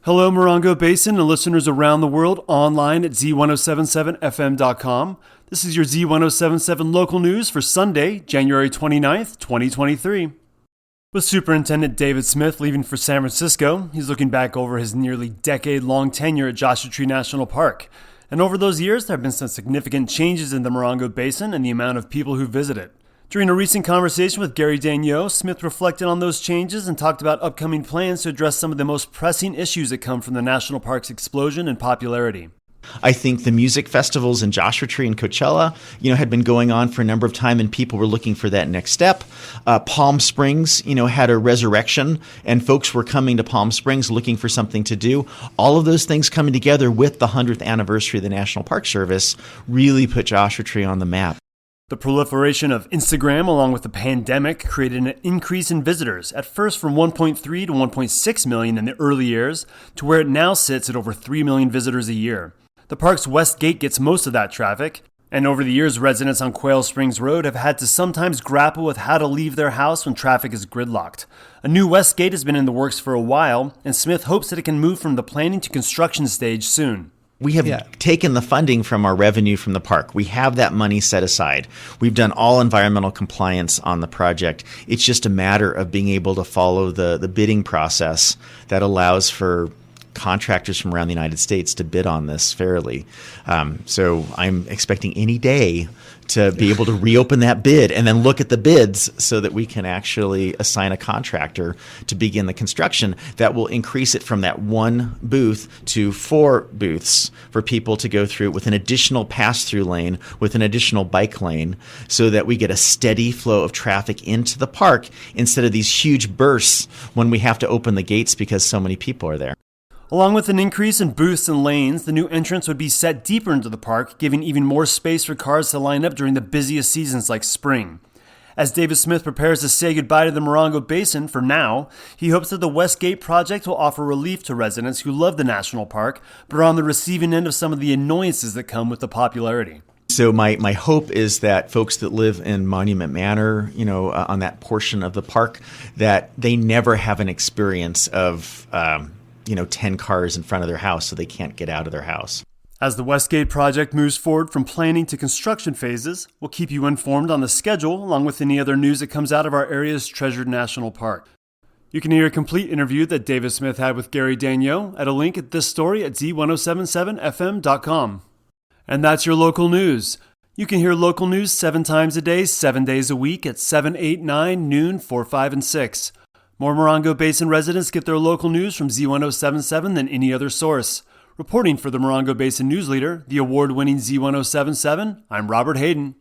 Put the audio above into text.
Hello, Morongo Basin and listeners around the world online at Z107.7 FM.com. This is your Z107.7 local news for Sunday, January 29th, 2023. With Superintendent David Smith leaving for San Francisco, he's looking back over his nearly decade-long tenure at Joshua Tree National Park. And over those years, there have been some significant changes in the Morongo Basin and the amount of people who visit it. During a recent conversation with Gary Daigneault, Smith reflected on those changes and talked about upcoming plans to address some of the most pressing issues that come from the national park's explosion in popularity. I think the music festivals in Joshua Tree and Coachella, had been going on for a number of time, and people were looking for that next step. Palm Springs, had a resurrection, and folks were coming to Palm Springs looking for something to do. All of those things coming together with the 100th anniversary of the National Park Service really put Joshua Tree on the map. The proliferation of Instagram along with the pandemic created an increase in visitors, at first from 1.3 to 1.6 million in the early years, to where it now sits at over 3 million visitors a year. The park's West Gate gets most of that traffic, and over the years residents on Quail Springs Road have had to sometimes grapple with how to leave their house when traffic is gridlocked. A new West Gate has been in the works for a while, and Smith hopes that it can move from the planning to construction stage soon. We have taken the funding from our revenue from the park. We have that money set aside. We've done all environmental compliance on the project. It's just a matter of being able to follow the bidding process that allows for contractors from around the United States to bid on this fairly. So I'm expecting any day to be able to reopen that bid and then look at the bids so that we can actually assign a contractor to begin the construction that will increase it from that one booth to 4 booths for people to go through with an additional pass-through lane, with an additional bike lane, so that we get a steady flow of traffic into the park instead of these huge bursts when we have to open the gates because so many people are there. Along with an increase in booths and lanes, the new entrance would be set deeper into the park, giving even more space for cars to line up during the busiest seasons like spring. As David Smith prepares to say goodbye to the Morongo Basin for now, he hopes that the West Gate project will offer relief to residents who love the national park, but are on the receiving end of some of the annoyances that come with the popularity. So my hope is that folks that live in Monument Manor, on that portion of the park, that they never have an experience of 10 cars in front of their house so they can't get out of their house. As the Westgate project moves forward from planning to construction phases, we'll keep you informed on the schedule along with any other news that comes out of our area's treasured national park. You can hear a complete interview that David Smith had with Gary Daigneault at a link at this story at Z107.7FM.com. And that's your local news. You can hear local news 7 times a day, 7 days a week at 7, 8, 9, noon, 4, 5, and 6. More Morongo Basin residents get their local news from Z107.7 than any other source. Reporting for the Morongo Basin News Leader, the award-winning Z107.7, I'm Robert Hayden.